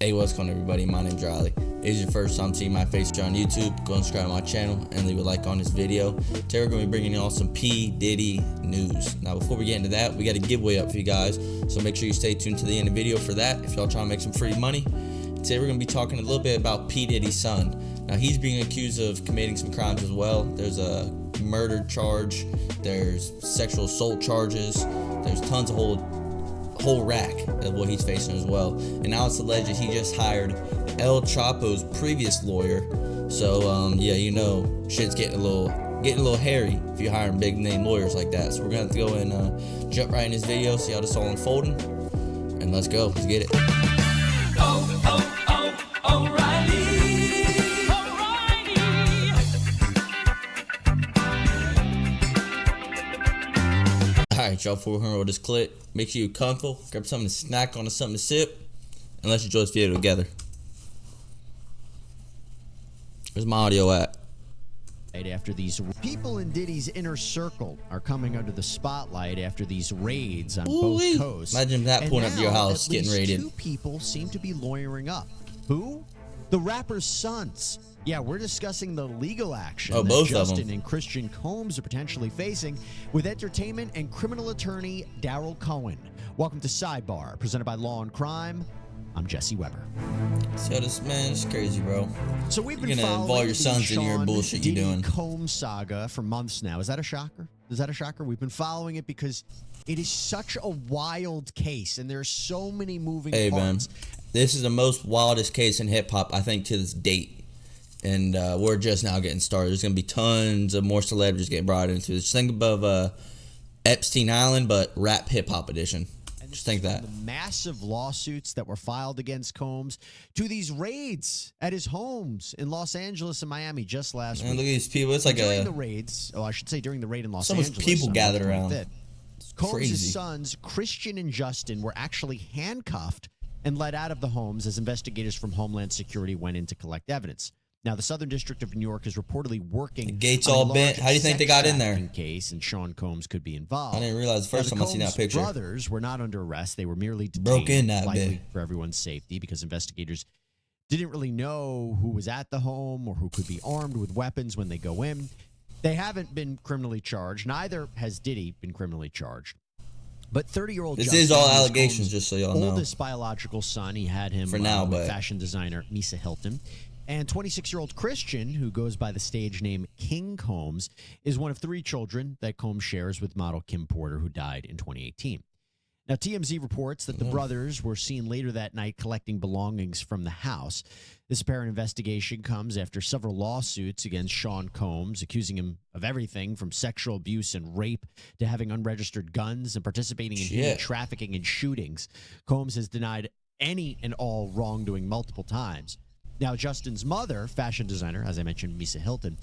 Hey, what's going on, everybody? My name's Riley. If it's your first time seeing my face here on YouTube, go and subscribe to my channel and leave a like on this video. Today we're going to be bringing you all some P. Diddy news. Now, before we get into that, we got a giveaway up for you guys, so make sure you stay tuned to the end of the video for that if y'all trying to make some free money. Today we're going to be talking a little bit about P. Diddy's son. Now, he's being accused of committing some crimes as well. There's a murder charge, there's sexual assault charges, there's tons of whole rack of what he's facing as well. And now it's alleged he just hired El Chapo's previous lawyer. So yeah, you know, shit's getting a little hairy if you're hiring big name lawyers like that. So we're gonna have to go and jump right in this video, see how this all unfolding, and let's go. Let's get it. Alright, y'all, before we roll this clip, make sure you're comfortable, grab something to snack on or something to sip, and let's enjoy this video together. Where's my audio at? After these people in Diddy's inner circle are coming under the spotlight after these raids on both coasts. Imagine that pulling up to your house getting raided. Two people seem to be lawyering up. Who? The rapper's sons. Yeah, we're discussing the legal action that Justin and Christian Combs are potentially facing with entertainment and criminal attorney Daryl Cohen. Welcome to Sidebar, presented by Law and Crime. I'm Jesse Weber. So this man is crazy, bro. So we've been gonna involve your sons in your bullshit you're doing. Combs saga for months now. Is that a shocker? Is that a shocker? We've been following it because it is such a wild case, and there's so many moving parts. Man, this is the most wildest case in hip hop, I think, to this date. And we're just now getting started. There's going to be tons of more celebrities getting brought into this. Just think above Epstein Island, but rap hip-hop edition. And just think that. The massive lawsuits that were filed against Combs to these raids at his homes in Los Angeles and Miami just last week. Look at these people. It's like during the raids, I should say during the raid in Los Angeles. So much people gathered around. Combs' sons, Christian and Justin, were actually handcuffed and let out of the homes as investigators from Homeland Security went in to collect evidence. Now, the Southern District of New York is reportedly working. The gates all bent. How do you think they got in there? Case, and Sean Combs could be involved. I didn't realize the first time I seen that picture. The brothers were not under arrest. They were merely detained, broke in that bit for everyone's safety because investigators didn't really know who was at the home or who could be armed with weapons when they go in. They haven't been criminally charged. Neither has Diddy been criminally charged. But 30-year-old This Justin is all allegations, just so y'all know. Oldest biological son, he had him for now, with fashion designer Misa Hilton. And 26-year-old Christian, who goes by the stage name King Combs, is one of 3 children that Combs shares with model Kim Porter, who died in 2018. Now, TMZ reports that the brothers were seen later that night collecting belongings from the house. This apparent investigation comes after several lawsuits against Sean Combs, accusing him of everything from sexual abuse and rape to having unregistered guns and participating in human trafficking and shootings. Combs has denied any and all wrongdoing multiple times. Now, Justin's mother, fashion designer, as I mentioned, Misa Hilton,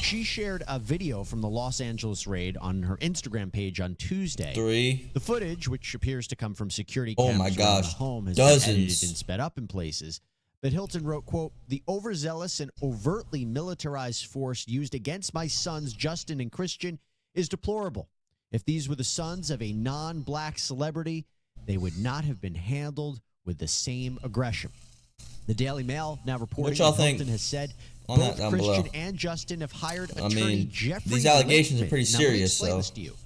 she shared a video from the Los Angeles raid on her Instagram page on Tuesday. The footage, which appears to come from security cameras around the home, has been edited and sped up in places. But Hilton wrote, quote, "The overzealous and overtly militarized force used against my sons, Justin and Christian, is deplorable. If these were the sons of a non-black celebrity, they would not have been handled with the same aggression." The Daily Mail now reporting that Hilton has said both Christian and Justin have hired attorney Jeffrey these allegations Lichtman. Are pretty serious. Now, let me explain this to you.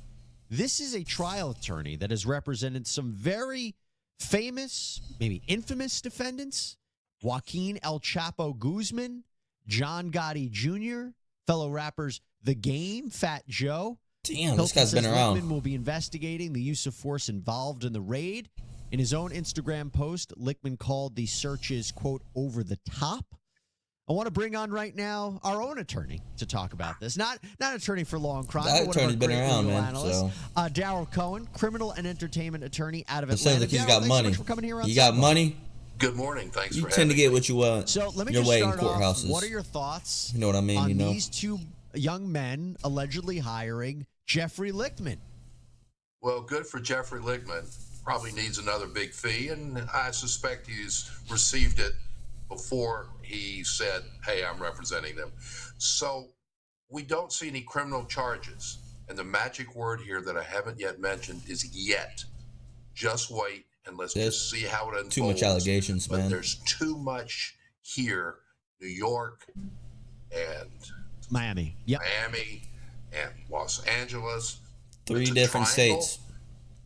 This is a trial attorney that has represented some very famous, maybe infamous defendants. Joaquin El Chapo Guzman, John Gotti Jr., fellow rappers The Game, Fat Joe. Damn, this guy's been around. Lichtman will be investigating the use of force involved in the raid. In his own Instagram post, Lichtman called the searches, quote, "over the top." I want to bring on right now our own attorney to talk about this. Not attorney for law and crime. That attorney's been around, man. So. Daryl Cohen, criminal and entertainment attorney out of Atlanta. Sounds like he's got money. So much for coming here on you got money? Good morning. Thanks for having me. You tend to get what you want. So let me your just way start in courthouses. off. What are your thoughts you know what I mean, on these 2 young men allegedly hiring Jeffrey Lichtman? Well, good for Jeffrey Lichtman. Probably needs another big fee, and I suspect he's received it before he said, "Hey, I'm representing them." So we don't see any criminal charges. And the magic word here that I haven't yet mentioned is yet. Just wait and let's There's just see how it unfolds. too much allegations, but man. There's too much here, New York and Miami. Yep. Miami and Los Angeles. Three It's a different triangle. states.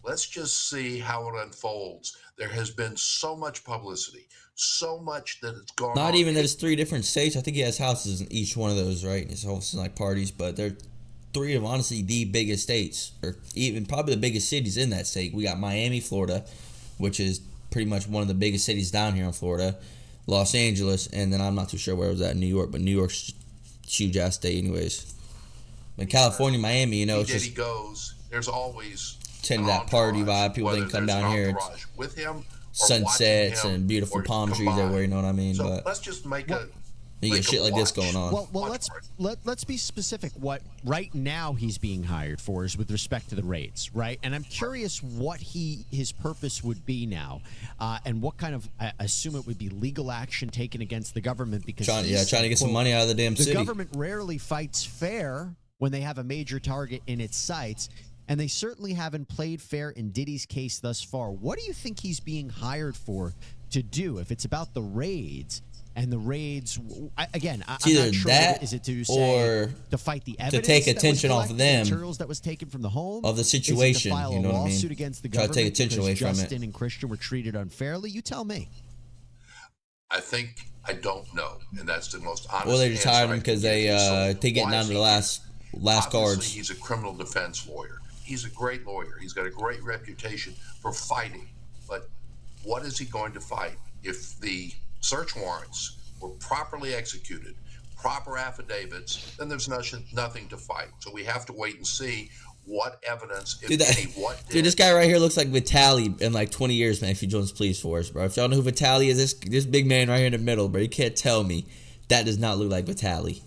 Let's just see how it unfolds. There has been so much publicity, so much that it's gone on. Not even that it's 3 different states. I think he has houses in each one of those, right? His houses like parties, but they're 3 of honestly the biggest states, or even probably the biggest cities in that state. We got Miami, Florida, which is pretty much one of the biggest cities down here in Florida. Los Angeles, and then I'm not too sure where it was at in New York, but New York's a huge ass state anyways. But California, Miami, you know, it's Diddy just goes. There's always tend an to that party entourage, vibe. People whether can come there's down an here. entourage with him, or Sunsets watching him, and beautiful or palm trees combined. everywhere, you know what I mean? So But let's just make you get shit like this watch. going on. Well, let's be specific. What right now he's being hired for is with respect to the raids, right? And I'm curious what his purpose would be now, and what kind of, I assume it would be legal action taken against the government, because trying to get some money out of the damn the city. government rarely fights fair when they have a major target in its sights. And they certainly haven't played fair in Diddy's case thus far. What do you think he's being hired for to do? If it's about the raids, and the raids, again, I'm either not sure. that Is it to say or to fight the evidence, take that was attention off of collected, them, materials that was taken from the home, of the situation, Is it to file you know a what I mean? lawsuit against the Try to government take attention away because from it. Justin and Christian were treated unfairly? You tell me. I think I don't know, and that's the most honest. Well, they just hired answer I him can because give you. So they getting why down is to he the here? last Obviously, cards. he's a criminal defense lawyer. He's a great lawyer. He's got a great reputation for fighting. But what is he going to fight? If the search warrants were properly executed, proper affidavits, then there's nothing to fight. So we have to wait and see what evidence, if any, what did. Dude, this guy right here looks like Vitaly in like 20 years, man, if he joins police force, bro. If y'all know who Vitaly is, this big man right here in the middle, bro. You can't tell me that does not look like Vitaly.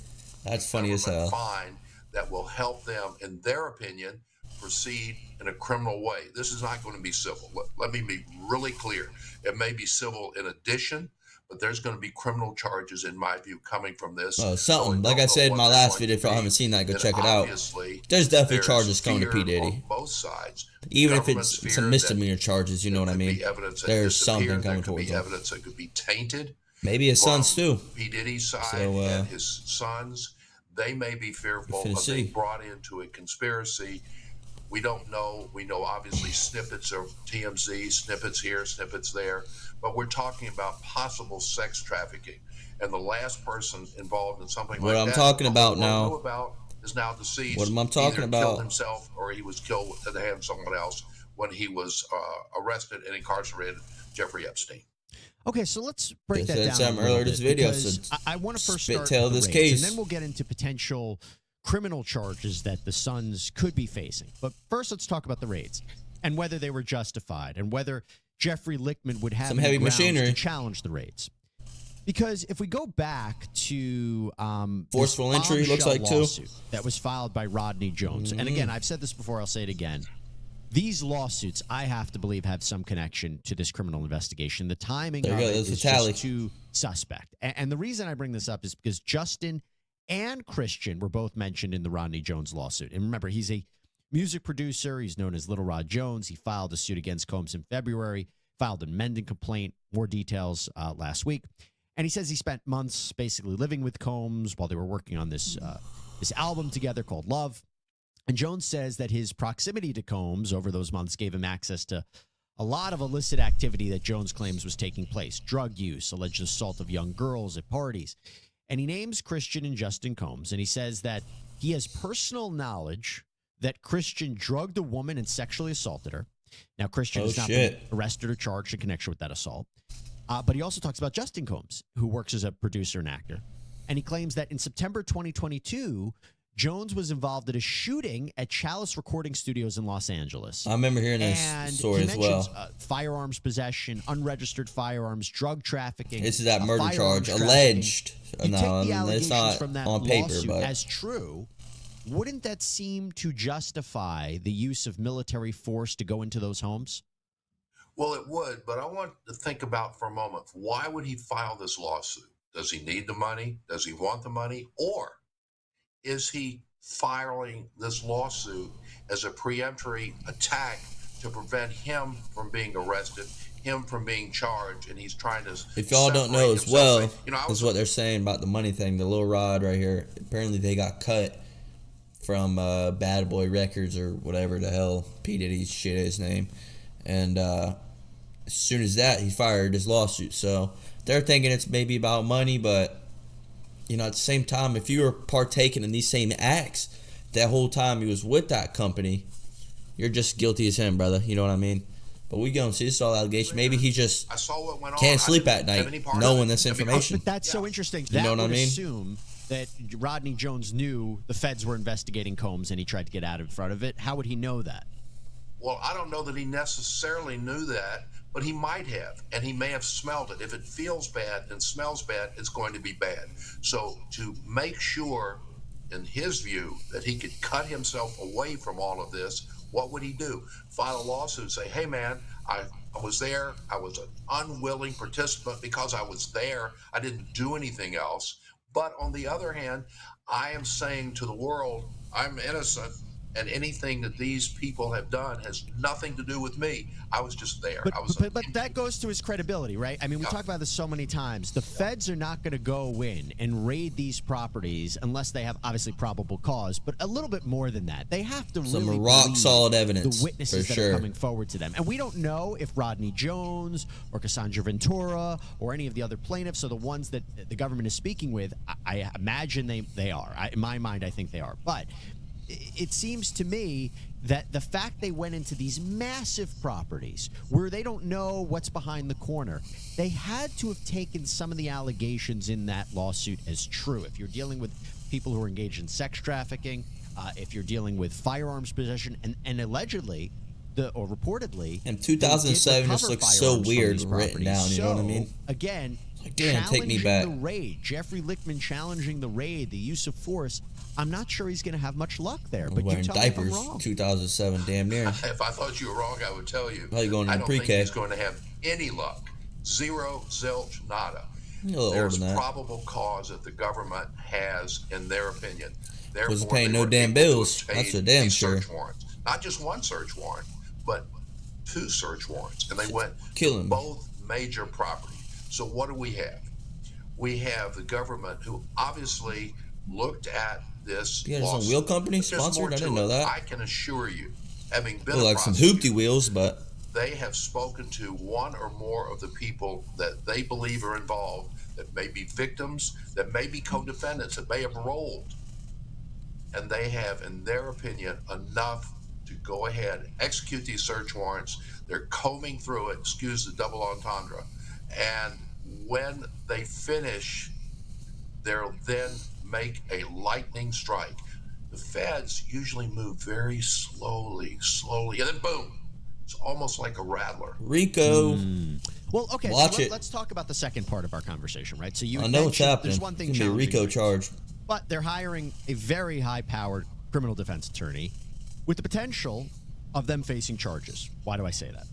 That's funny as hell. Fine, that will help them, in their opinion, proceed in a criminal way. This is not going to be civil. Let me be really clear. It may be civil in addition, but there's going to be criminal charges, in my view, coming from this. Oh, something. Like I said in my last video, if y'all haven't seen that, go check it out. There's definitely charges coming to P. Diddy. Both sides. Even if it's some misdemeanor charges, you know what I mean? There's something coming towards them. Evidence that could be tainted. Maybe his sons too. P. Diddy's side and his sons, they may be fearful of being brought into a conspiracy. We don't know. We know obviously snippets of TMZ, snippets here, snippets there, but we're talking about possible sex trafficking. And the last person involved in something like that. What I'm talking about now. Know about is now deceased. What I'm talking about. Killed himself, or he was killed at the hand of someone else when he was arrested and incarcerated. Jeffrey Epstein. Okay, so let's break that said down. something earlier in this video, because so I want to first spit start tail with the this raids, case. and then we'll get into potential criminal charges that the Suns could be facing. But first, let's talk about the raids and whether they were justified, and whether Jeffrey Lichtman would have some any heavy grounds machinery to challenge the raids. Because if we go back to forceful entry, looks like too, that was filed by Rodney Jones, and again, I've said this before, I'll say it again. These lawsuits, I have to believe, have some connection to this criminal investigation. The timing of it is just too suspect. And the reason I bring this up is because Justin and Christian were both mentioned in the Rodney Jones lawsuit. And remember, he's a music producer. He's known as Little Rod Jones. He filed a suit against Combs in February, filed an amending complaint, more details last week. And he says he spent months basically living with Combs while they were working on this album together called Love. And Jones says that his proximity to Combs over those months gave him access to a lot of illicit activity that Jones claims was taking place. Drug use, alleged assault of young girls at parties. And he names Christian and Justin Combs, and he says that he has personal knowledge that Christian drugged a woman and sexually assaulted her. Now, Christian has not been arrested or charged in connection with that assault. But he also talks about Justin Combs, who works as a producer and actor. And he claims that in September 2022, Jones was involved in a shooting at Chalice Recording Studios in Los Angeles. I remember hearing this story as well. Firearms possession, unregistered firearms, drug trafficking. This is that murder charge, alleged. You take the allegations it's not from that on paper, lawsuit but as true. Wouldn't that seem to justify the use of military force to go into those homes? Well, it would, but I want to think about for a moment, why would he file this lawsuit? Does he need the money? Does he want the money? Or is he filing this lawsuit as a preemptory attack to prevent him from being arrested, him from being charged, and he's trying to. If y'all don't know as well, is what a, they're saying about the money thing. The little rod right here. Apparently, they got cut from Bad Boy Records or whatever the hell P Diddy's shit is name, and as soon as that, he fired his lawsuit. So they're thinking it's maybe about money, but you know, at the same time, if you were partaking in these same acts that whole time he was with that company, you're just guilty as him, brother. You know what I mean? But we gonna see this all allegation. Maybe he just I saw what went on. can't sleep at night knowing this information. But that's so interesting. You know what I mean? Assume that Rodney Jones knew the feds were investigating Combs and he tried to get out in front of it. How would he know that? Well, I don't know that he necessarily knew that, but he might have, and he may have smelled it. If it feels bad and smells bad, it's going to be bad. So to make sure, in his view, that he could cut himself away from all of this, what would he do? File a lawsuit, say, hey, man, I was there. I was an unwilling participant because I was there. I didn't do anything else. But on the other hand, I am saying to the world, I'm innocent. And anything that these people have done has nothing to do with me. I was just there. But that goes to his credibility, right? I mean, we talk about this so many times. The feds are not going to go in and raid these properties unless they have obviously probable cause. But a little bit more than that, they have to some really rock solid evidence. The witnesses that are coming forward to them, and we don't know if Rodney Jones or Cassandra Ventura or any of the other plaintiffs are the ones that the government is speaking with. I imagine they are. In my mind, I think they are, but it seems to me that the fact they went into these massive properties where they don't know what's behind the corner, they had to have taken some of the allegations in that lawsuit as true. If you're dealing with people who are engaged in sex trafficking, if you're dealing with firearms possession, and allegedly, or reportedly, and 2007 just looks so weird written down. You know what I mean? Again, damn, take me back. The raid, Jeffrey Lichtman challenging the raid, the use of force. I'm not sure he's going to have much luck there. But wearing you tell diapers, me if I'm wrong. 2007, damn near. If I thought you were wrong, I would tell you. How you going I in don't pre-K? think he's going to have any luck. Zero, zilch, nada. There's probable cause that the government has, in their opinion. Therefore, wasn't paying no damn bills. That's for damn sure. Search warrants. Not just one search warrant, but 2 search warrants. And they went killing both major properties. So what do we have? We have the government who obviously looked at this. You got some wheel company sponsored? I didn't know that. I can assure you, having been like some hoopty wheels, but they have spoken to one or more of the people that they believe are involved, that may be victims, that may be co-defendants, that may have rolled, and they have, in their opinion, enough to go ahead and execute these search warrants. They're combing through it, excuse the double entendre, and when they finish, they'll then make a lightning strike. The feds usually move very slowly, and then boom. It's almost like a rattler. Rico. Well, okay, Watch so it. let's talk about the second part of our conversation, right? So I know what's happening. There's one thing it's gonna be a Rico charge. But they're hiring a very high-powered criminal defense attorney with the potential of them facing charges. Why do I say that?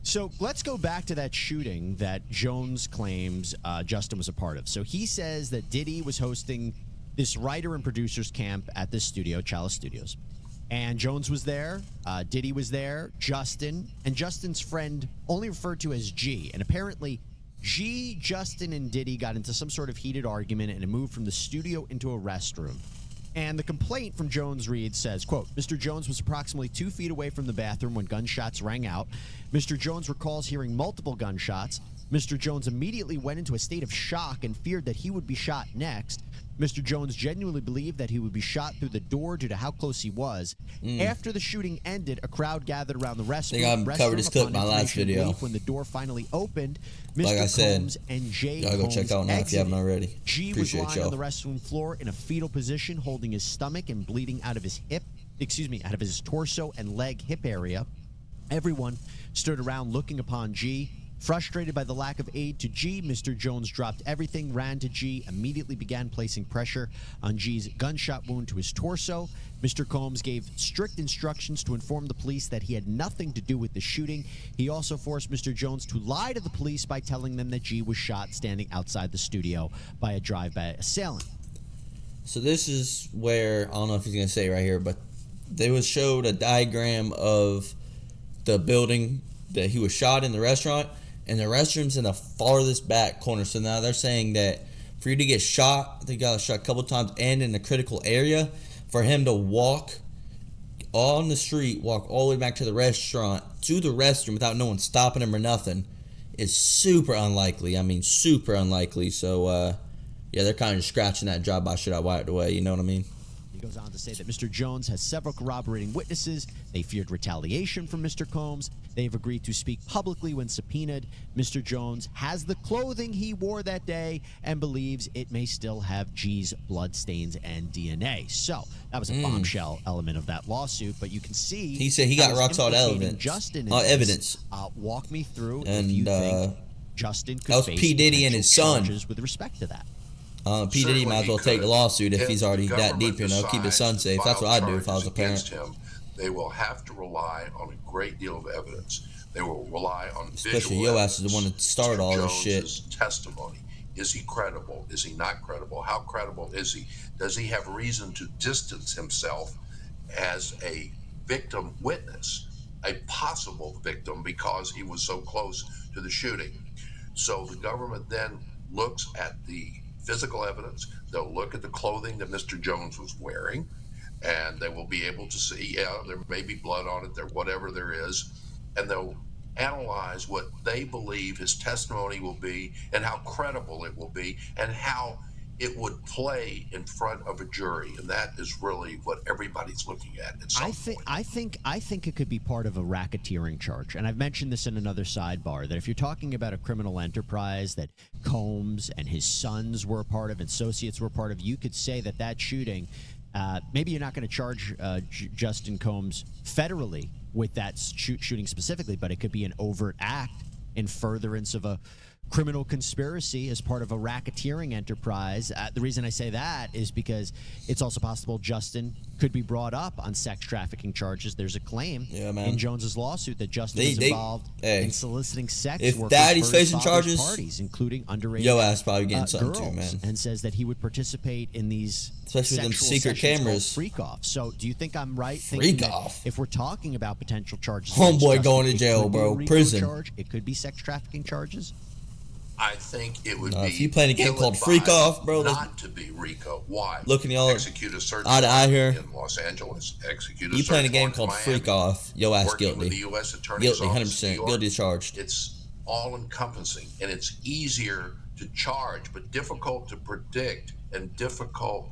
So let's go back to that shooting that Jones claims Justin was a part of. So he says that Diddy was hosting this writer and producers camp at this studio, Chalice Studios. And Jones was there, Diddy was there, Justin, and Justin's friend, only referred to as G. And apparently, G, Justin, and Diddy got into some sort of heated argument and it moved from the studio into a restroom. And the complaint from Jones reads, says, quote, Mr. Jones was approximately 2 feet away from the bathroom when gunshots rang out. Mr. Jones recalls hearing multiple gunshots. Mr. Jones immediately went into a state of shock and feared that he would be shot next. Mr. Jones genuinely believed that he would be shot through the door due to how close he was. After the shooting ended, a crowd gathered around the restroom. I think I covered this clip in my last video. When the door finally opened, Mr. Like I said, Combs and Jay y'all go check out now if you haven't already. G was lying on the restroom floor in a fetal position, holding his stomach and bleeding out of his out of his torso and leg hip area. Everyone stood around looking upon G. Frustrated by the lack of aid to G, Mr. Jones dropped everything, ran to G, immediately began placing pressure on G's gunshot wound to his torso. Mr. Combs gave strict instructions to inform the police that he had nothing to do with the shooting. He also forced Mr. Jones to lie to the police by telling them that G was shot standing outside the studio by a drive-by assailant. So this is where, I don't know if he's going to say it right here, but they was showed a diagram of the building that he was shot in, the restaurant, and the restroom's in the farthest back corner. So now they're saying that for you to get shot, I think he got shot a couple times, and in the critical area, for him to walk on the street, walk all the way back to the restaurant, to the restroom without no one stopping him or nothing, is super unlikely. I mean, super unlikely. So, yeah, they're kind of just scratching that drive-by shit I wiped away. You know what I mean? He goes on to say that Mr. Jones has several corroborating witnesses. They feared retaliation from Mr. Combs. They've agreed to speak publicly when subpoenaed. Mr. Jones has the clothing he wore that day and believes it may still have G's blood stains and DNA. So that was a bombshell element of that lawsuit. But you can see he said he got rock solid evidence. Justin evidence. Walk me through and if you think Justin could that was face P. Diddy and his son with respect to that. P. Diddy might as well take the lawsuit if he's already that deep, you know, keep his son safe. That's what I'd do if I was a parent. They will have to rely on a great deal of evidence. They will rely on especially your ass is the one that started all this shit. Testimony. Is he credible? Is he not credible? How credible is he? Does he have reason to distance himself as a victim witness, a possible victim, because he was so close to the shooting? So the government then looks at the physical evidence. They'll look at the clothing that Mr. Jones was wearing, and they will be able to see, yeah, there may be blood on it, there, whatever there is, and they'll analyze what they believe his testimony will be and how credible it will be and how it would play in front of a jury. And that is really what everybody's looking at some point. I think it could be part of a racketeering charge. And I've mentioned this in another sidebar, that if you're talking about a criminal enterprise that Combs and his sons were a part of, associates were part of, you could say that that shooting, maybe you're not going to charge Justin Combs federally with that shooting specifically, but it could be an overt act in furtherance of a criminal conspiracy as part of a racketeering enterprise. The reason I say that is because it's also possible Justin could be brought up on sex trafficking charges. There's a claim in Jones's lawsuit that Justin is involved in soliciting sex if workers daddy's for his facing charges, parties, including underage yo ass probably getting something girls, too, man. and says that he would participate in these especially with them secret cameras. Freak off. So do you think I'm right? Freak off. If we're talking about potential charges, homeboy going to jail, bro, prison. Charge, it could be sex trafficking charges. I think it would be if you playing a game called Freak Off, bro, not to be RICO. Why? Looking y'all execute a search eye here in Los Angeles. Execute a you search playing a game warrant called in Miami, Freak Off. Yo ass guilty. With the U.S. Attorney's guilty, 100% guilty as charged. It's all encompassing, and it's easier to charge, but difficult to predict and difficult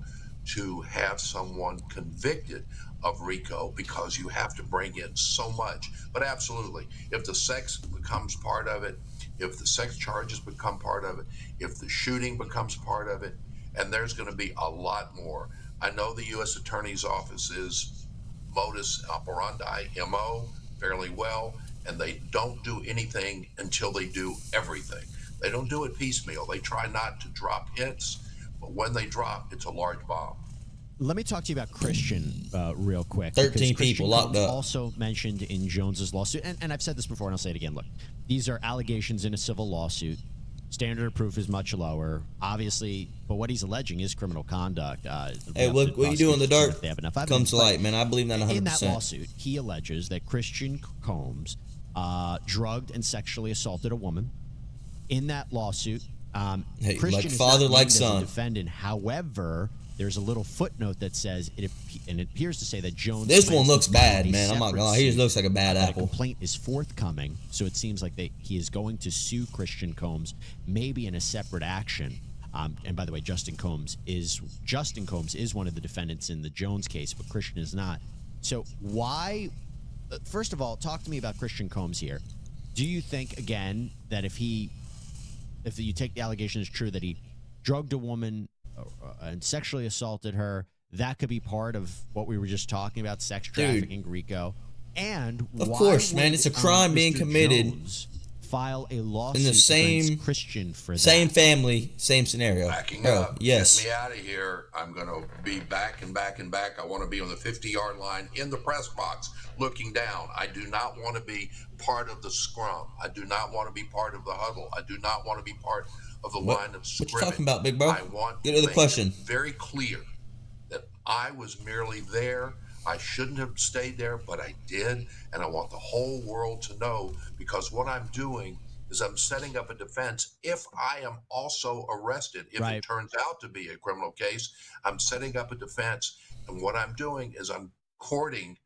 to have someone convicted of RICO because you have to bring in so much. But absolutely, if the sex becomes part of it, if the sex charges become part of it, if the shooting becomes part of it, and there's going to be a lot more. I know the U.S. Attorney's Office's modus operandi, MO, fairly well, and they don't do anything until they do everything. They don't do it piecemeal. They try not to drop hits, but when they drop, it's a large bomb. Let me talk to you about Christian real quick. 13 people locked up. Also mentioned in Jones's lawsuit, and I've said this before, and I'll say it again. Look, these are allegations in a civil lawsuit. Standard of proof is much lower, obviously, but what he's alleging is criminal conduct. Hey, what you do in the dark comes to light, man. I believe that 100%. In that lawsuit, he alleges that Christian Combs drugged and sexually assaulted a woman. In that lawsuit, Christian like is father, not like named as a son. defendant. However, there's a little footnote that says it appears to say that Jones. This one looks bad, man. I'm not gonna lie. He just looks like a bad apple. A complaint is forthcoming, so it seems like he is going to sue Christian Combs, maybe in a separate action. And by the way, Justin Combs is one of the defendants in the Jones case, but Christian is not. So why? First of all, talk to me about Christian Combs here. Do you think again that if you take the allegation as true that he drugged a woman and sexually assaulted her, that could be part of what we were just talking about, sex trafficking, RICO? And of course, man, it's a crime being committed. Jones file a lawsuit in the same Christian for that. Same family, same scenario. Backing Bro, up. yes. Get me out of here. I'm going to be back and back and back. I want to be on the 50-yard line in the press box looking down. I do not want to be part of the scrum. I do not want to be part of the huddle. I do not want to be part of the line of scrimmage. What you talking about, big bro? I want Get to the question. Very clear that I was merely there. I shouldn't have stayed there, but I did. And I want the whole world to know, because what I'm doing is I'm setting up a defense if I am also arrested. If Right. it turns out to be a criminal case, I'm setting up a defense. And what I'm doing is I'm courting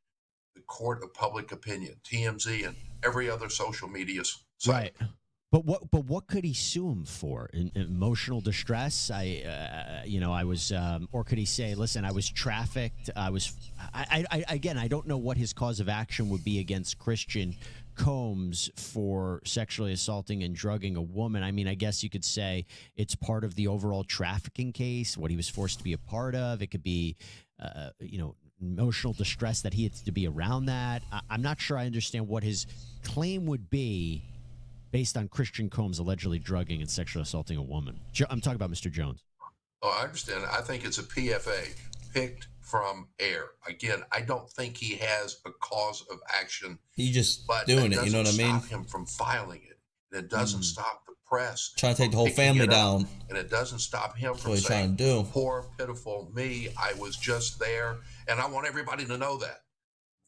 the court of public opinion, TMZ, and every other social media site. Right. But what could he sue him for? Emotional distress? I was, or could he say, listen, I was trafficked. Again, I don't know what his cause of action would be against Christian Combs for sexually assaulting and drugging a woman. I mean, I guess you could say it's part of the overall trafficking case, what he was forced to be a part of. It could be, emotional distress that he had to be around that. I'm not sure I understand what his claim would be based on Christian Combs allegedly drugging and sexually assaulting a woman. I'm talking about Mr. Jones. Oh, I understand. I think it's a PFA, picked from air. Again, I don't think he has a cause of action. He just but doing it. You know what I mean? It doesn't stop him from filing it. And it doesn't stop the press Trying to take the from whole picking family it up. down. And it doesn't stop him That's from what he's trying saying, to do. poor, pitiful me. I was just there. And I want everybody to know that.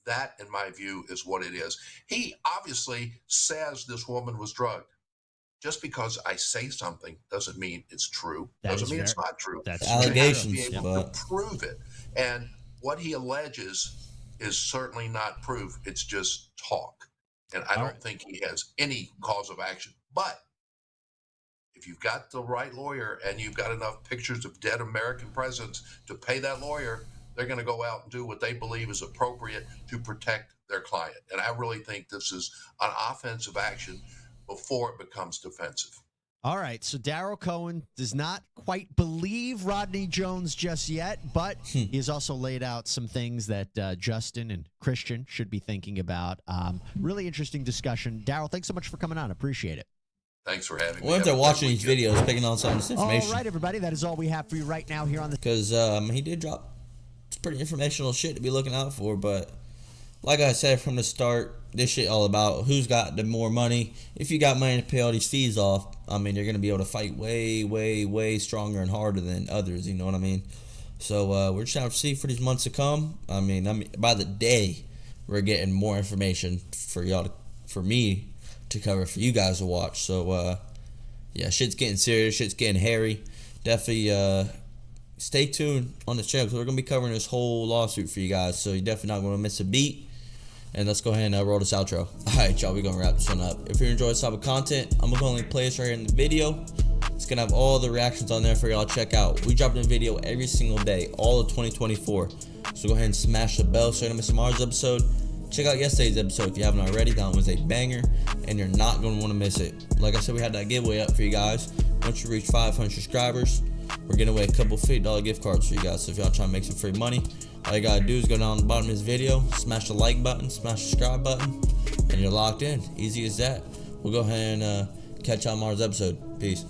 That, in my view, is what it is. He obviously says this woman was drugged. Just because I say something doesn't mean it's true. Doesn't mean it's not true. That's allegations, you have to be able to prove it. And what he alleges is certainly not proof. It's just talk. And I don't think he has any cause of action. But if you've got the right lawyer and you've got enough pictures of dead American presidents to pay that lawyer, they're going to go out and do what they believe is appropriate to protect their client. And I really think this is an offensive action before it becomes defensive. All right, so Darryl Cohen does not quite believe Rodney Jones just yet, but he has also laid out some things that Justin and Christian should be thinking about. Really interesting discussion. Darryl, thanks so much for coming on. Appreciate it. Thanks for having me. Well, if they're watching these videos, picking on some of this information. All right, everybody, that is all we have for you right now here on the... Because he did drop some pretty informational shit to be looking out for, but... Like I said from the start, this shit all about who's got the more money. If you got money to pay all these fees off, I mean, you're going to be able to fight way, way, way stronger and harder than others, you know what I mean? So we're just trying to see for these months to come. I mean, by the day, we're getting more information for y'all, for me to cover, for you guys to watch. So, yeah, shit's getting serious. Shit's getting hairy. Definitely stay tuned on this channel because we're going to be covering this whole lawsuit for you guys. So you're definitely not going to miss a beat. And let's go ahead and roll this outro. Alright, y'all, we're going to wrap this one up. If you enjoyed this type of content, I'm going to link playlist right here in the video. It's going to have all the reactions on there for y'all to check out. We drop a video every single day, all of 2024. So go ahead and smash the bell so you don't miss tomorrow's episode. Check out yesterday's episode if you haven't already. That one was a banger, and you're not going to want to miss it. Like I said, we had that giveaway up for you guys. Once you reach 500 subscribers, we're giving away a couple $50 gift cards for you guys. So if y'all trying to make some free money, all you gotta do is go down the bottom of this video, smash the like button, smash the subscribe button, and you're locked in. Easy as that. We'll go ahead and catch y'all on tomorrow's episode. Peace.